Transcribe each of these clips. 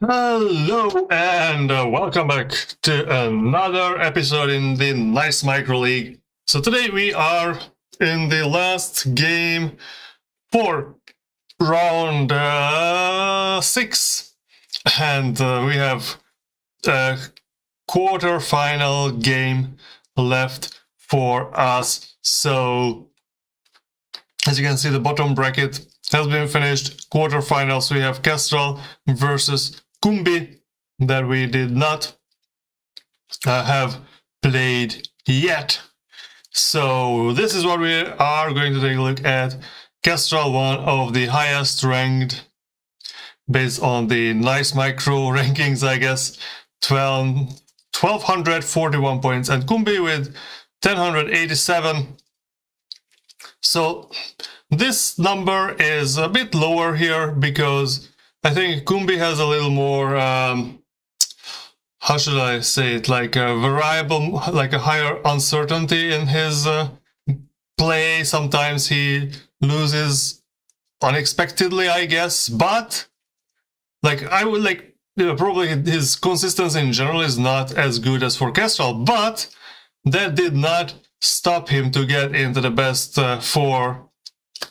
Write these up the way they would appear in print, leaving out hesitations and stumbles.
Hello and welcome back to another episode in the Nice Micro Leauge. So today we are in the last game for round 6, and we have a quarter-final game left for us. So as you can see, the bottom bracket has been finished. Quarterfinals, we have Khestral versus Kumbi that we did not have played yet. So this is what we are going to take a look at. Khestral, one of the highest ranked based on the Nice Micro rankings, I guess, 1241 points, and Kumbi with 1087. So this number is a bit lower here because I think Kumbi has a little more, how should I say it, like a variable, like a higher uncertainty in his play. Sometimes he loses unexpectedly, I guess, but like I would like, probably his consistency in general is not as good as for Khestral, but that did not stop him to get into the best 4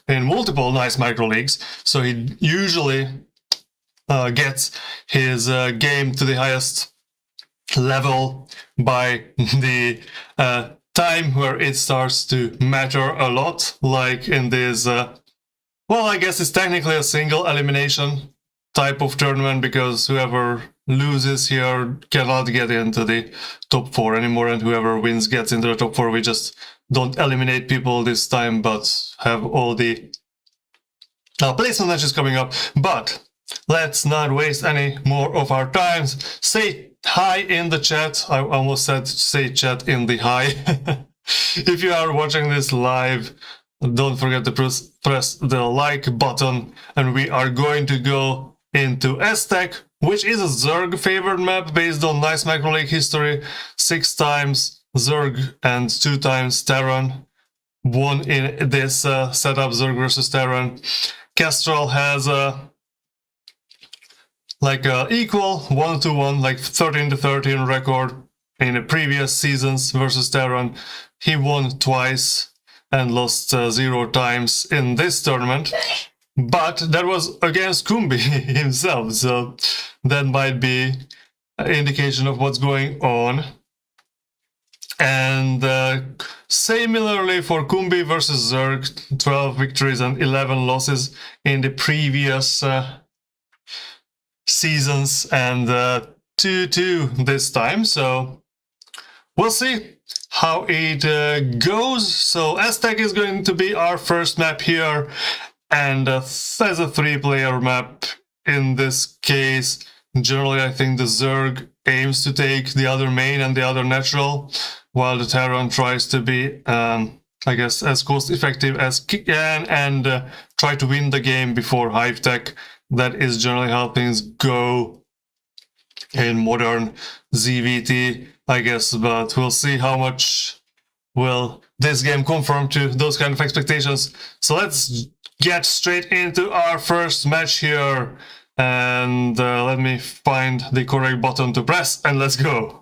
in multiple Nice Micro Leauges. So he usually gets his game to the highest level by the time where it starts to matter a lot, like in this, well, I guess it's technically a single elimination type of tournament, because whoever loses here cannot get into the top 4 anymore, and whoever wins gets into the top 4. We just don't eliminate people this time, but have all the placement matches coming up. But let's not waste any more of our time. Say hi in the chat. I almost said say chat in the hi. If you are watching this live, don't forget to press the like button, and we are going to go into Aztec, which is a Zerg favored map based on Nice Micro Leauge history. 6 times Zerg and 2 times Terran won in this setup, Zerg versus Terran. Khestral has like equal 1-1, like 13-13 record in the previous seasons versus Terran. He won twice and lost 0 times in this tournament, but that was against Kumbi himself, so that might be an indication of what's going on. And similarly for Kumbi versus Zerg, 12 victories and 11 losses in the previous seasons, and 2-2 this time. So we'll see how it goes. So Aztec is going to be our first map here, and as a 3-player map in this case, generally I think the Zerg aims to take the other main and the other natural, while the Terran tries to be, I guess, as cost effective as can, and try to win the game before Hive Tech. That is generally how things go in modern ZVT, I guess, but we'll see how much will this game conform to those kind of expectations. So let's get straight into our first match here, and let me find the correct button to press, and let's go.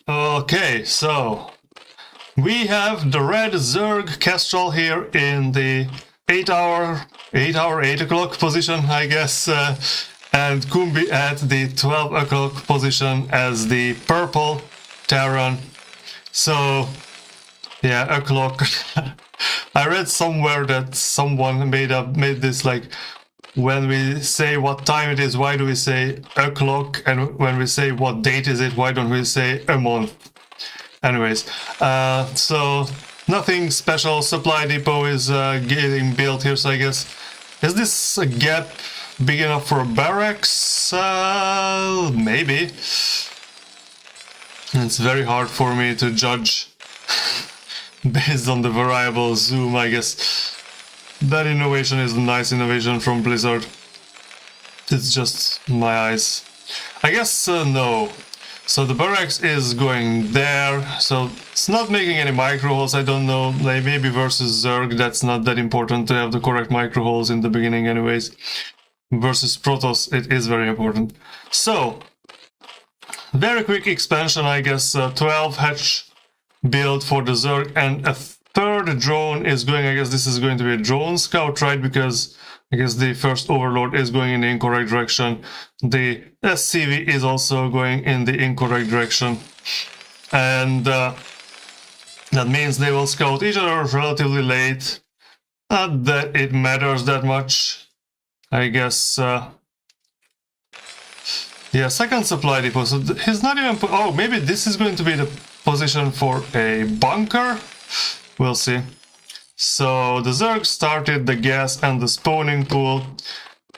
Okay, so we have the red Zerg Khestral here in the 8 o'clock position, I guess, and Kumbi at the 12 o'clock position as the purple Terran. So, yeah, o'clock. I read somewhere that someone made this like, when we say what time it is, why do we say o'clock? And when we say what date is it, why don't we say a month? Anyways, so nothing special. Supply depot is getting built here, so I guess, is this a gap big enough for barracks? Maybe. It's very hard for me to judge based on the variable zoom, I guess. That innovation is a nice innovation from Blizzard. It's just my eyes. I guess no. So the barracks is going there, so it's not making any micro holes. I don't know, like maybe versus Zerg, that's not that important to have the correct micro holes in the beginning anyways. Versus Protoss, it is very important. So, very quick expansion, I guess, 12 hatch build for the Zerg, and a third drone is going, I guess this is going to be a drone scout, right? Because I guess the first overlord is going in the incorrect direction. The SCV is also going in the incorrect direction. And that means they will scout each other relatively late. Not that it matters that much, I guess. Yeah, second supply depot. So he's not even... Oh, maybe this is going to be the position for a bunker? We'll see. So the Zerg started the gas and the spawning pool.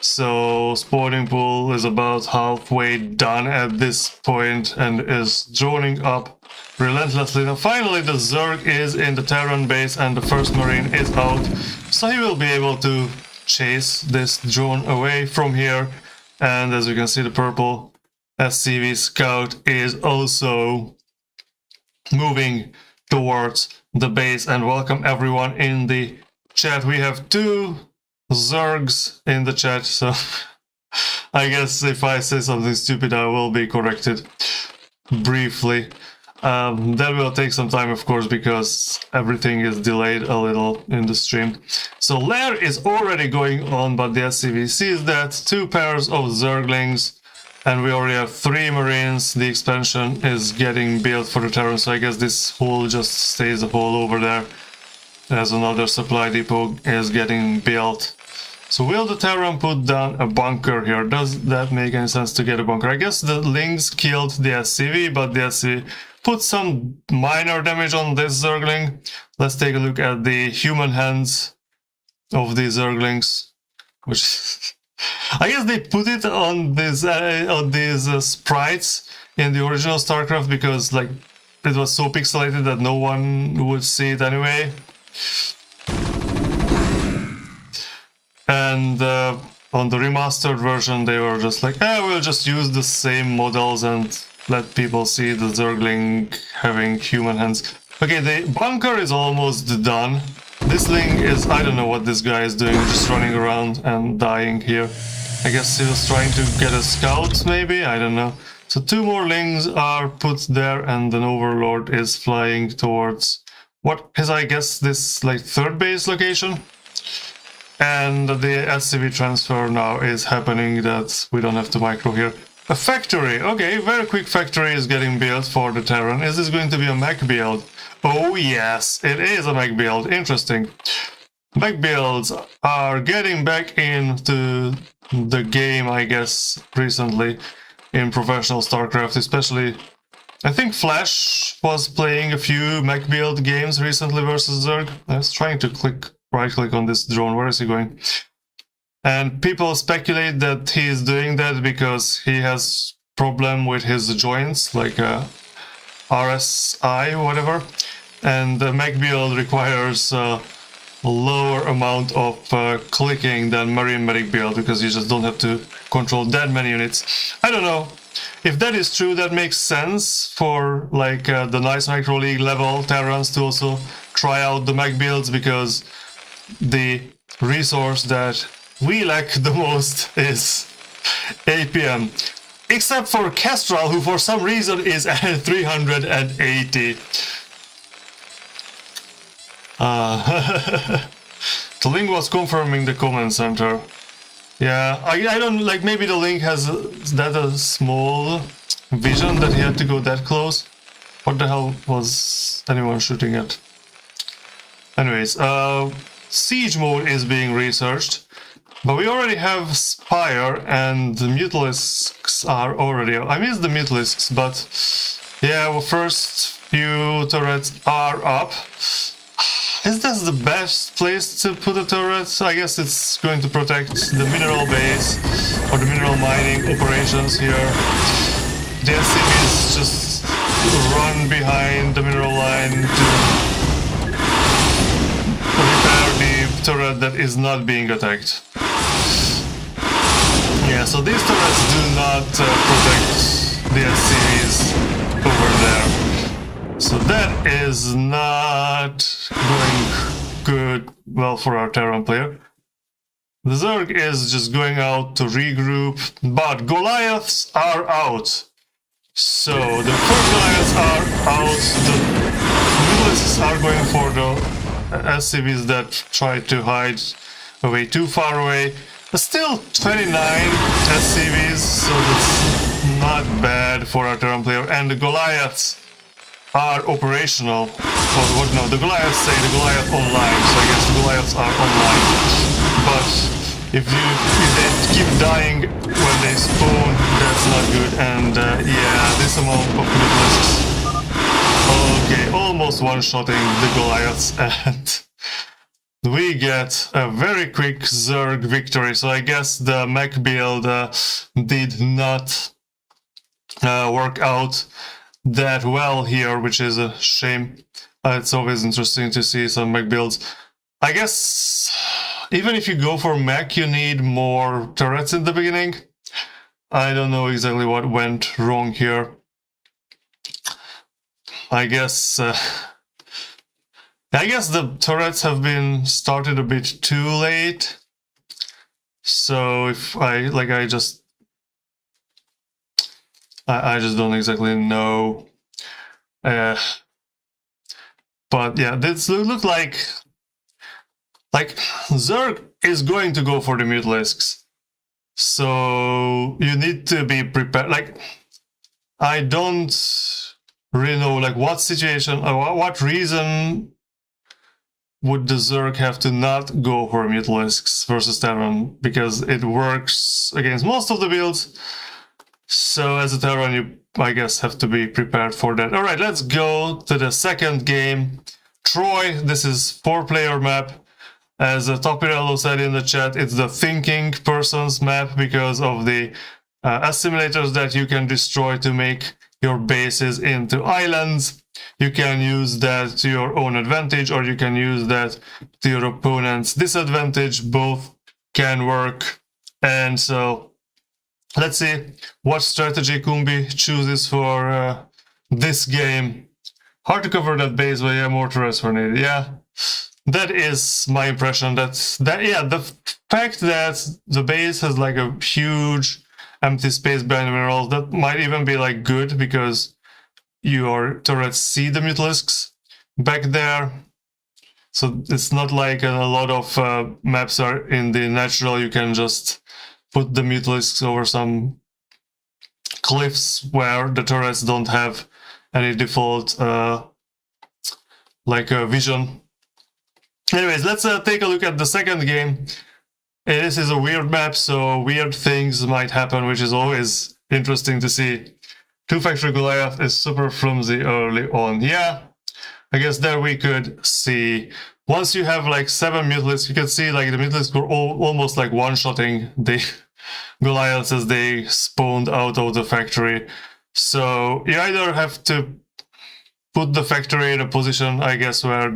So spawning pool is about halfway done at this point and is droning up relentlessly. Now finally the Zerg is in the Terran base and the first Marine is out. So he will be able to chase this drone away from here. And as you can see, the purple SCV scout is also moving towards the base, and welcome everyone in the chat. We have 2 Zergs in the chat, so I guess if I say something stupid I will be corrected briefly. That will take some time, of course, because everything is delayed a little in the stream. So Lair is already going on, but the SCV sees that. 2 pairs of Zerglings, and we already have 3 Marines. The expansion is getting built for the Terran, so I guess this hole just stays a hole over there as another supply depot is getting built. So will the Terran put down a bunker here? Does that make any sense to get a bunker? I guess the Lings killed the SCV, but the SCV put some minor damage on this Zergling. Let's take a look at the human hands of the Zerglings, which... I guess they put it on these sprites in the original StarCraft because like it was so pixelated that no one would see it anyway. And on the remastered version they were just like, we'll just use the same models and let people see the Zergling having human hands. Okay, the bunker is almost done. This Ling is, I don't know what this guy is doing, just running around and dying here. I guess he was trying to get a scout, maybe? I don't know. So 2 more Lings are put there, and an Overlord is flying towards what is, I guess, this like 3rd base location. And the SCV transfer now is happening, that we don't have to micro here. A factory! Okay, very quick factory is getting built for the Terran. Is this going to be a mech build? Oh yes, it is a mech build. Interesting. Mech builds are getting back into the game, I guess, recently in professional StarCraft, especially I think Flash was playing a few mech build games recently versus Zerg. I was trying to right click on this drone. Where is he going? And people speculate that he is doing that because he has problem with his joints, like RSI or whatever. And the mech build requires lower amount of clicking than Marine Medic build, because you just don't have to control that many units. I don't know. If that is true, that makes sense for like the Nice Micro Leauge level Terrans to also try out the mech builds, because the resource that we lack the most is APM. Except for Khestral, who for some reason is at 380. The link was confirming the comment center. Yeah, I don't like, maybe the link has that a small vision that he had to go that close. What the hell was anyone shooting at? Anyways, siege mode is being researched, but we already have Spire and the Mutalisks are already... I missed the Mutalisks, but yeah, well, first few turrets are up. Is this the best place to put a turret? I guess it's going to protect the mineral base or the mineral mining operations here. The SCVs just run behind the mineral line to repair the turret that is not being attacked. Yeah, so these turrets do not protect the SCVs over there. So that is not going good, well, for our Terran player. The Zerg is just going out to regroup, but Goliaths are out. So the first Goliaths are out, the Mutalisks are going for the SCVs that try to hide away too far away. But still 29 SCVs, so that's not bad for our Terran player. And the Goliaths are operational. Or what? No, the Goliaths say the Goliath online, so I guess the Goliaths are online. But if they keep dying when they spawn, that's not good. And yeah, this amount of Mutalisks. Okay, almost one-shotting the Goliaths, and we get a very quick Zerg victory. So I guess the mech build did not work out that well here, which is a shame. It's always interesting to see some mech builds. I guess even if you go for mech, you need more turrets in the beginning. I don't know exactly what went wrong here. I guess the turrets have been started a bit too late. So if I just don't exactly know. But yeah, this look like Zerg is going to go for the Mutalisks. So you need to be prepared. Like, I don't really know like what situation or what reason would the Zerg have to not go for Mutalisks versus Terran, because it works against most of the builds. So as a Terran, you, I guess, have to be prepared for that. All right, let's go to the second game. Troy, this is 4-player map. As Topirello said in the chat, it's the thinking person's map because of the assimilators that you can destroy to make your bases into islands. You can use that to your own advantage, or you can use that to your opponent's disadvantage. Both can work. And so let's see what strategy Kumbi chooses for this game. Hard to cover that base, but yeah, more turrets were needed. Yeah, that is my impression. The fact that the base has like a huge empty space behind the minerals, that might even be like good, because your turrets see the Mutalisks back there. So it's not like a lot of maps are in the natural. You can just put the Mutalisks over some cliffs where the turrets don't have any default vision. Anyways, let's take a look at the second game. This is a weird map, so weird things might happen, which is always interesting to see. 2 Factory Goliath is super flimsy early on. Yeah, I guess there we could see. Once you have like 7 Mutalisks, you can see like the Mutalisks were almost like one-shotting the Goliaths as they spawned out of the factory. So you either have to put the factory in a position, I guess, where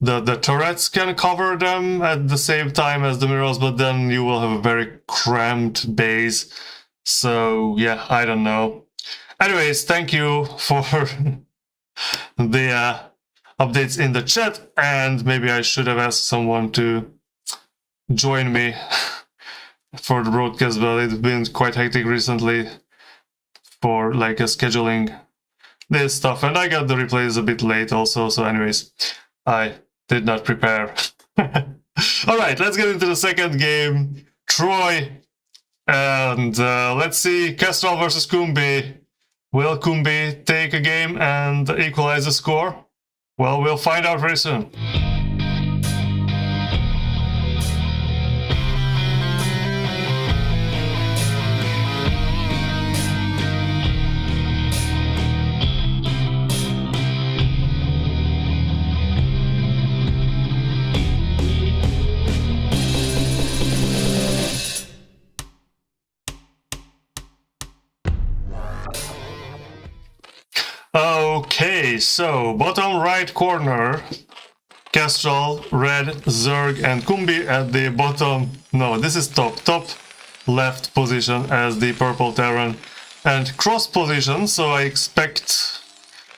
the turrets can cover them at the same time as the mirrors, but then you will have a very cramped base. So yeah, I don't know. Anyways, thank you for the updates in the chat, and maybe I should have asked someone to join me for the broadcast, but it's been quite hectic recently for like scheduling this stuff, and I got the replays a bit late also, so anyways, I did not prepare. Alright, let's get into the second game, Troy, and let's see, Khestral versus Kumbi. Will Kumbi take a game and equalize the score? Well, we'll find out very soon. Okay, so bottom right corner, Khestral, red, Zerg, and Kumbi at the bottom. No, this is top left position as the purple Terran, and cross position. So I expect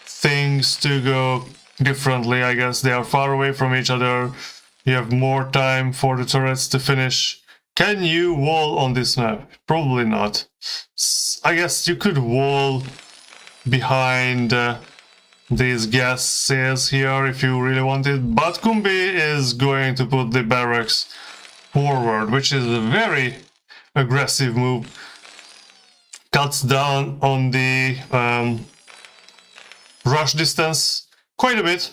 things to go differently. I guess they are far away from each other. You have more time for the turrets to finish. Can you wall on this map? Probably not. I guess you could wall behind these gas sails here if you really wanted, but Kumbi is going to put the barracks forward, which is a very aggressive move. Cuts down on the rush distance quite a bit,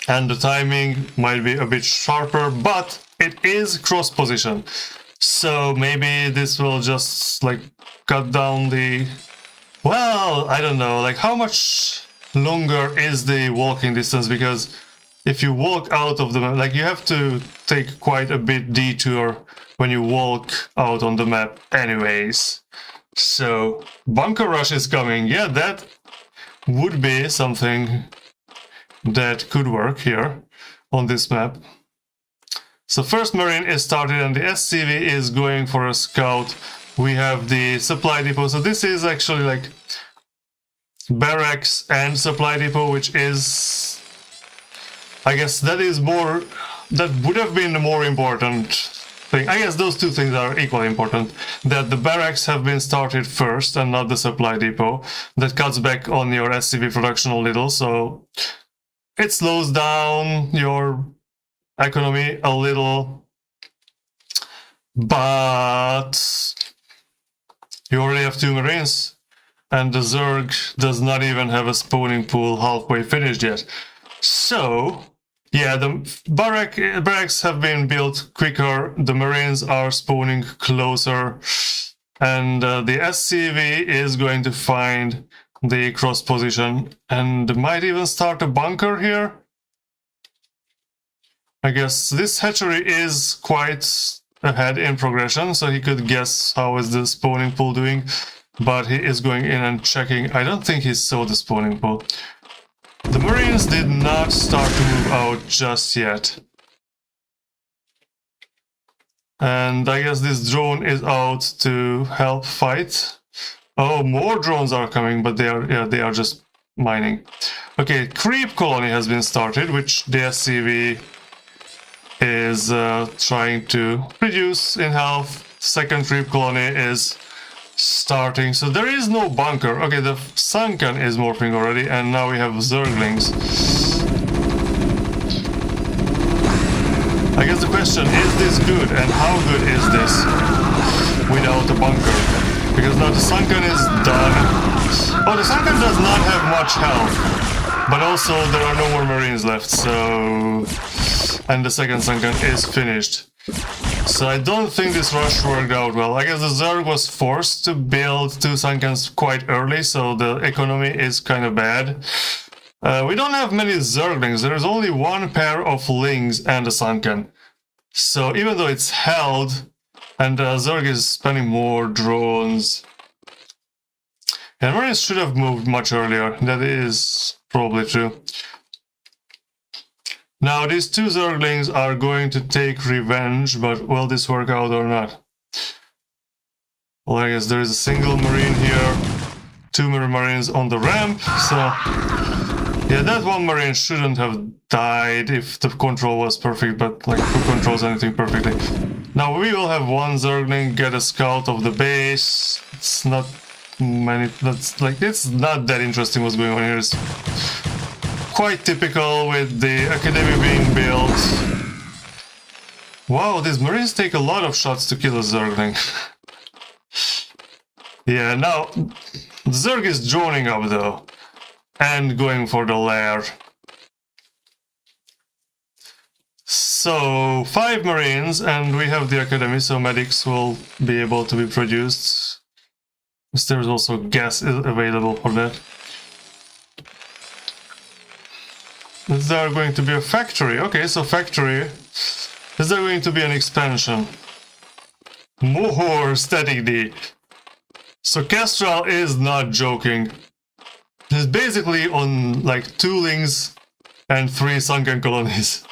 and the timing might be a bit sharper, but it is cross position, so maybe this will just like cut down the... Well, I don't know, like how much longer is the walking distance, because if you walk out of the map, like you have to take quite a bit detour when you walk out on the map anyways. So, bunker rush is coming. Yeah, that would be something that could work here on this map. So first Marine is started and the SCV is going for a scout. We have the supply depot, so this is actually like barracks and supply depot, which is, I guess that is more, that would have been the more important thing. I guess those two things are equally important, that the barracks have been started first and not the supply depot. That cuts back on your SCV production a little, so it slows down your economy a little, but you already have 2 Marines, and the Zerg does not even have a spawning pool halfway finished yet. So, yeah, the barracks have been built quicker, the Marines are spawning closer, and the SCV is going to find the cross position, and might even start a bunker here. I guess this hatchery is quite ahead in progression, so he could guess how is the spawning pool doing, but he is going in and checking. I don't think he saw the spawning pool. The Marines did not start to move out just yet, and I guess this drone is out to help fight. Oh, more drones are coming, but they are just mining. Okay, creep colony has been started, which the SCV is trying to reduce in health. Second creep colony is starting, so there is no bunker. Okay, the sunken is morphing already, and now we have zerglings. I guess the question is this good, and how good is this without a bunker? Because now the sunken is done. Oh, the sunken does not have much health, but also there are no more Marines left, so... And the second sunken is finished. So I don't think this rush worked out well. I guess the Zerg was forced to build 2 Sunkens quite early, so the economy is kind of bad. We don't have many Zerglings. There's only 1 pair of Lings and a Sunken. So even though it's held, and Zerg is spending more drones, and Marines should have moved much earlier. That is probably true. Now these 2 Zerglings are going to take revenge, but will this work out or not? Well, I guess there is a single Marine here, 2 Marines on the ramp, so... yeah, that 1 Marine shouldn't have died if the control was perfect, but like who controls anything perfectly? Now we will have 1 Zergling get a scout of the base. It's not many, that's like, it's not that interesting what's going on here. It's quite typical with the academy being built. Wow, these Marines take a lot of shots to kill a Zergling. Yeah, now the Zerg is joining up though. And going for the lair. So 5 Marines, and we have the academy, so medics will be able to be produced. There's also gas available for that. Is there going to be a factory? Okay, so factory. Is there going to be an expansion? More static D. So Khestral is not joking. He's basically on like 2 Lings and 3 Sunken colonies.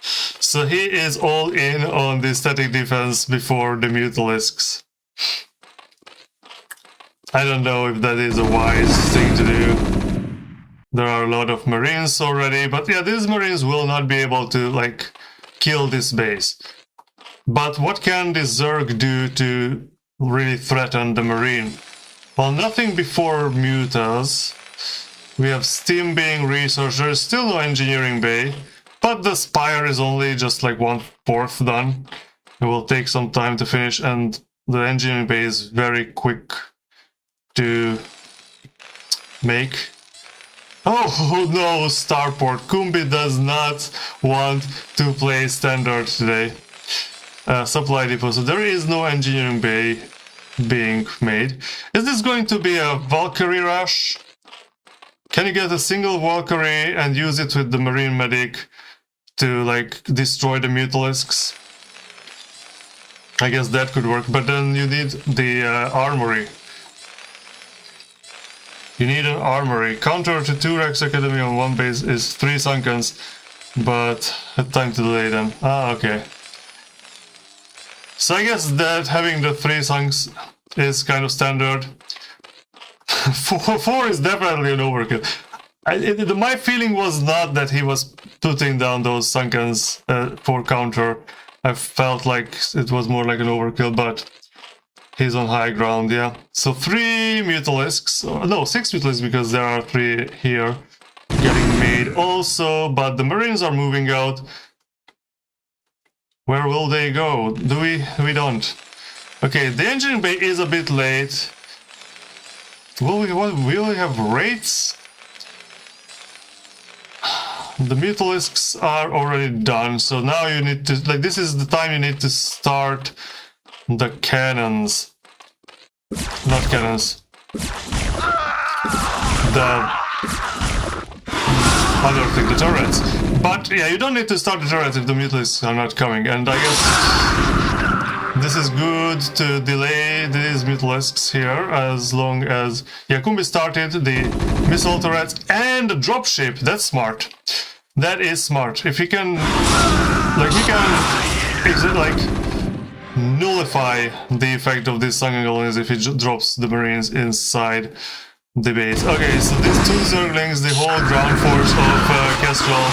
So he is all in on the static defense before the Mutalisks. I don't know if that is a wise thing to do. There are a lot of Marines already, but yeah, these Marines will not be able to like kill this base. But what can the Zerg do to really threaten the Marine? Well, nothing before Mutas. We have steam being researched. There is still no engineering bay, but the spire is only just like 1/4 done. It will take some time to finish, and the engineering bay is very quick to make. Oh no, Starport. Kumbi does not want to play standard today. Supply depot. So there is no engineering bay being made. Is this going to be a Valkyrie rush? Can you get a single Valkyrie and use it with the Marine Medic to like destroy the Mutalisks? I guess that could work, but then you need the armory. You need an armory. Counter to 2 Rex Academy on 1 base is 3 Sunkens, but time to delay them. Ah, okay. So I guess that having the 3 Sunks is kind of standard. 4 is definitely an overkill. My feeling was not that he was putting down those Sunkens for counter. I felt like it was more like an overkill, but he's on high ground, yeah. So 3 Mutalisks, no, 6 Mutalisks because there are 3 here getting made also, but the Marines are moving out. Where will they go? Do we don't. Okay, the engine bay is a bit late. Will we have raids? The Mutalisks are already done, so now you need to, like, this is the time you need to start the cannons. Not cannons. The other thing, the turrets. But yeah, you don't need to start the turrets if the Mutalisks are not coming, and I guess this is good to delay these Mutalisks here as long as... yeah, Kumbi started the missile turrets and the dropship. That's smart. That is smart. If he can... like, he can... like... nullify the effect of these sunken colonies if he drops the Marines inside the base. Okay, so these 2 Zerglings, the whole ground force of Khestral.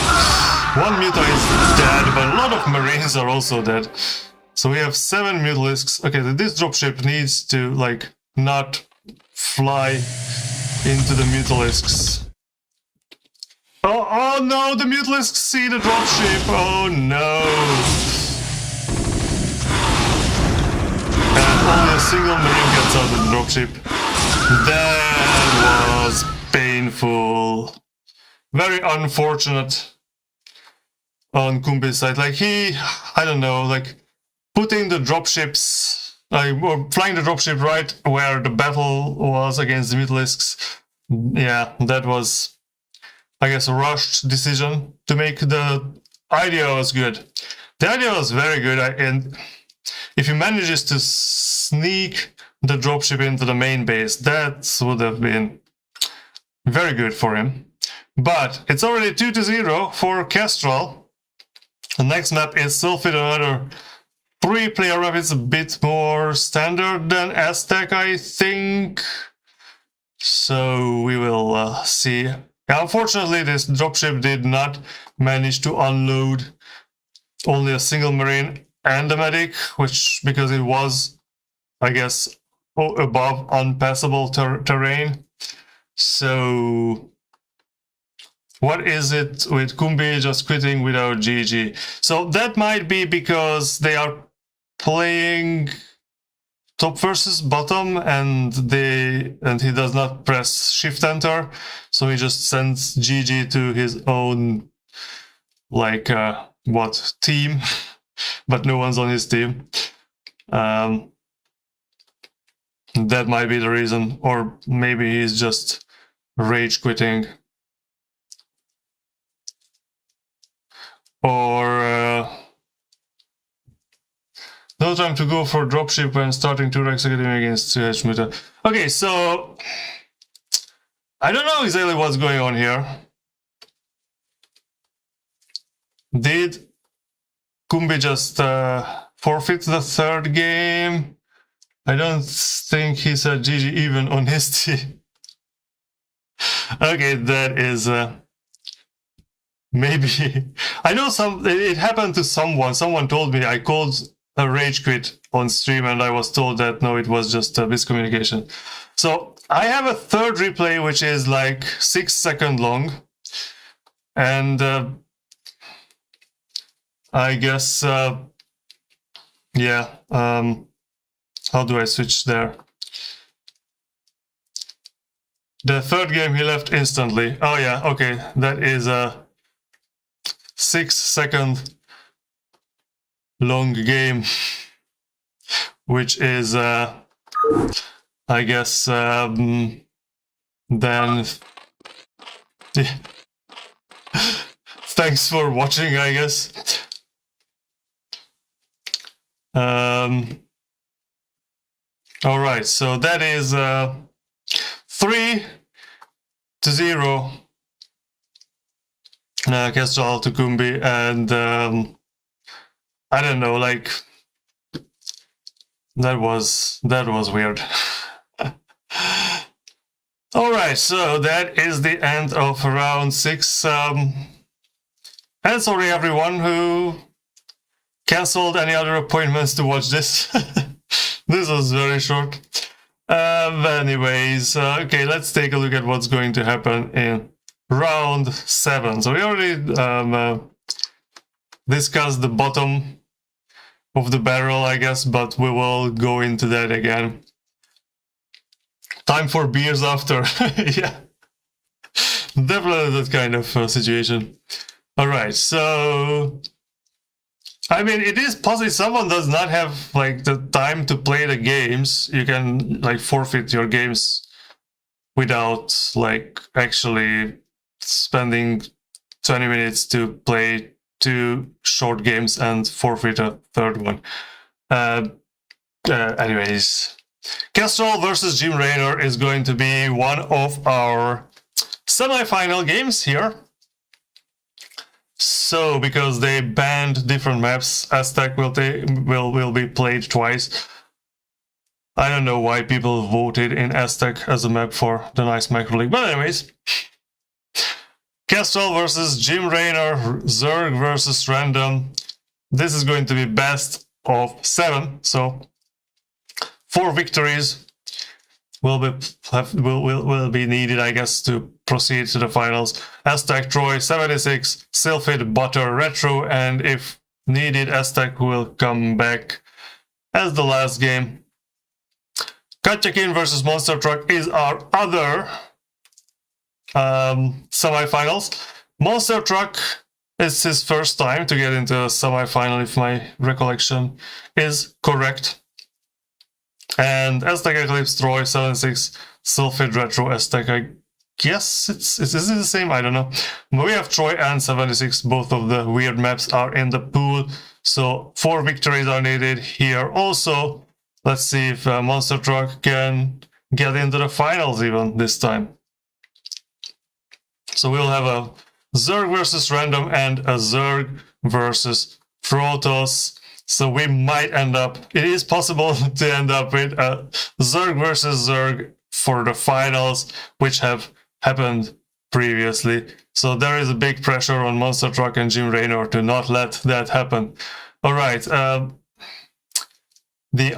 1 Muta is dead, but a lot of Marines are also dead. So we have 7 Mutalisks. Okay, this dropship needs to, like, not fly into the Mutalisks. Oh no, the Mutalisks see the dropship! Oh no! Only a single Marine gets out of the dropship. That was painful. Very unfortunate. on Kumbi's side. Like I don't know, like putting the dropships, or flying the dropship right where the battle was against the Mutalisks. Yeah, that was, I guess, a rushed decision to make. The idea was good. The idea was very good, and if he manages to sneak the dropship into the main base, that would have been very good for him. But it's already 2-0 for Khestral. The next map is Sulfid, another 3-player map. It's a bit more standard than Aztec, I think. So we will see. Unfortunately, this dropship did not manage to unload only a single Marine and a medic, which, because it was, I guess, above unpassable terrain. So what is it with Kumbi just quitting without GG? So that might be because they are playing top versus bottom, and he does not press shift enter, so he just sends GG to his own, like, team, but no one's on his team. That might be the reason, or maybe he's just rage quitting. Or no time to go for dropship when starting 2-Rex Academy against 2H Muta. Okay, so I don't know exactly what's going on here. Did Kumbi just forfeit the third game? I don't think he said GG even on his team. Okay, that is maybe. I know it happened to someone. Someone told me, I called a rage quit on stream, and I was told that no, it was just a miscommunication. So I have a third replay which is like 6 seconds long, and I guess yeah. How do I switch there? The third game he left instantly. Oh yeah, okay, that is a 6 second long game, which is I guess then thanks for watching, I guess. All right, so that is 3-0 Khestral to Kumbi, and I don't know, like, that was weird. All right, so that is the end of round 6. And sorry everyone who cancelled any other appointments to watch this. This was very short. Anyways, okay, let's take a look at what's going to happen in round 7. So we already discussed the bottom of the barrel, I guess, but we will go into that again. Time for beers after. Yeah, definitely that kind of situation. All right, so I mean, it is possible someone does not have like the time to play the games. You can like forfeit your games without like actually spending 20 minutes to play 2 short games and forfeit a third one. Anyways, Khestral versus Jim Raynor is going to be one of our semi-final games here. So, because they banned different maps, Aztec will be played twice. I don't know why people voted in Aztec as a map for the Nice Micro Leauge, but anyways. Khestral versus Jim Raynor, Zerg versus Random. This is going to be best of 7, so 4 victories will be needed, I guess, to proceed to the finals. Aztec Troy 76, Sylphid Butter Retro, and if needed, Aztec will come back as the last game. Katyakin versus Monster Truck is our other semi-finals. Monster Truck It's his first time to get into a semi-final, if my recollection is correct. And Aztec Eclipse, Troy, 76, Sylphid Retro, Aztec, I guess is it the same? I don't know. But we have Troy and 76, both of the weird maps are in the pool, so 4 victories are needed here. Also, let's see if Monster Truck can get into the finals even this time. So we'll have a Zerg versus Random and a Zerg versus Protoss. So we might end up, it is possible to end up with a Zerg versus Zerg for the finals, which have happened previously. So there is a big pressure on Monster Truck and Jim Raynor to not let that happen. Alright, the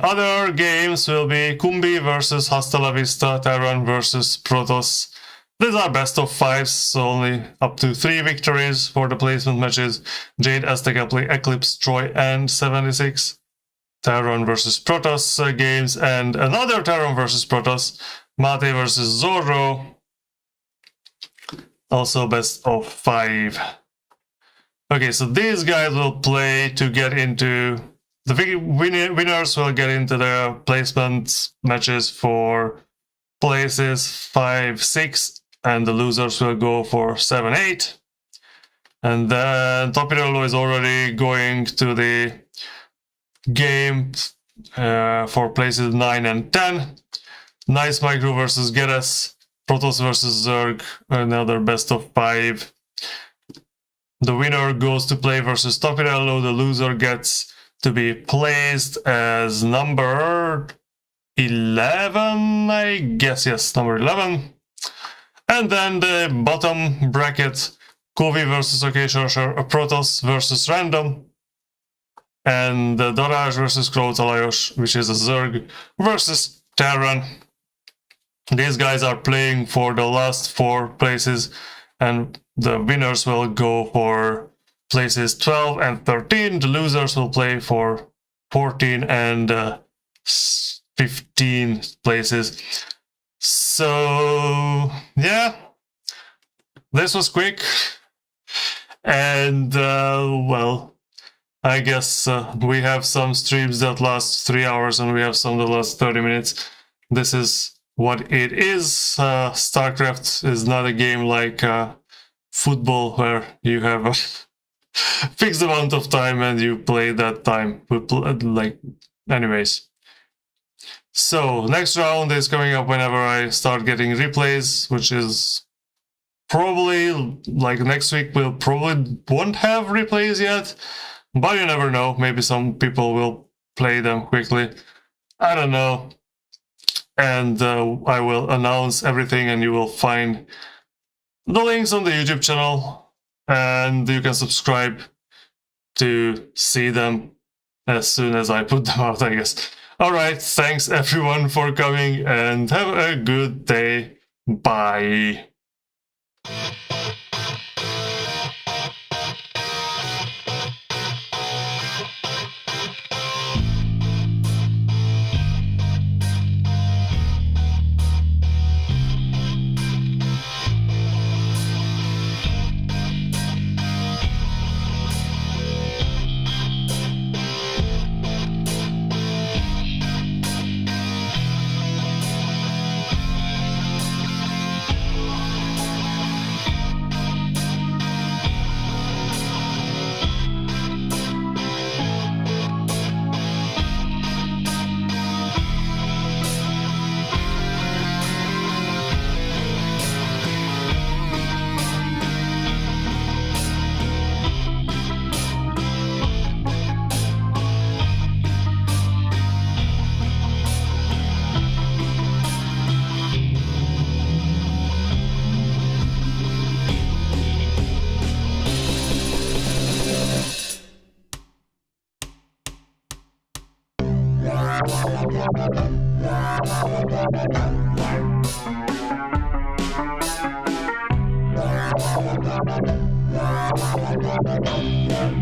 other games will be Kumbi versus Hasta La Vista, Terran versus Protoss. These are best of 5s, so only up to 3 victories for the placement matches. Jade, Aztec Eclipse, Troy, and 76. Terran versus Protoss games, and another Terran versus Protoss. Mate versus Zorro. Also best of 5. Okay, so these guys will play to get into... The winners will get into the placement matches for places 5, 6. And the losers will go for 7, 8. And then Topirello is already going to the game for places 9 and 10. Nice Micro versus Geras, Protoss versus Zerg, another best of 5. The winner goes to play versus Topirello. The loser gets to be placed as number 11, I guess. Yes, number 11. And then the bottom bracket, Kovi versus OK Sorcerer, Protoss versus Random, and the Daraj versus Khestral Leauge, which is a Zerg, versus Terran. These guys are playing for the last 4 places, and the winners will go for places 12 and 13. The losers will play for 14 and 15 places. So, yeah, this was quick, and, well, I guess we have some streams that last 3 hours, and we have some that last 30 minutes. This is what it is. StarCraft is not a game like football, where you have a fixed amount of time and you play that time. Anyways. So, next round is coming up whenever I start getting replays, which is probably, like next week, we'll probably won't have replays yet, but you never know, maybe some people will play them quickly, I don't know, and I will announce everything and you will find the links on the YouTube channel, and you can subscribe to see them as soon as I put them out, I guess. Alright, thanks everyone for coming, and have a good day. Bye. Yeah.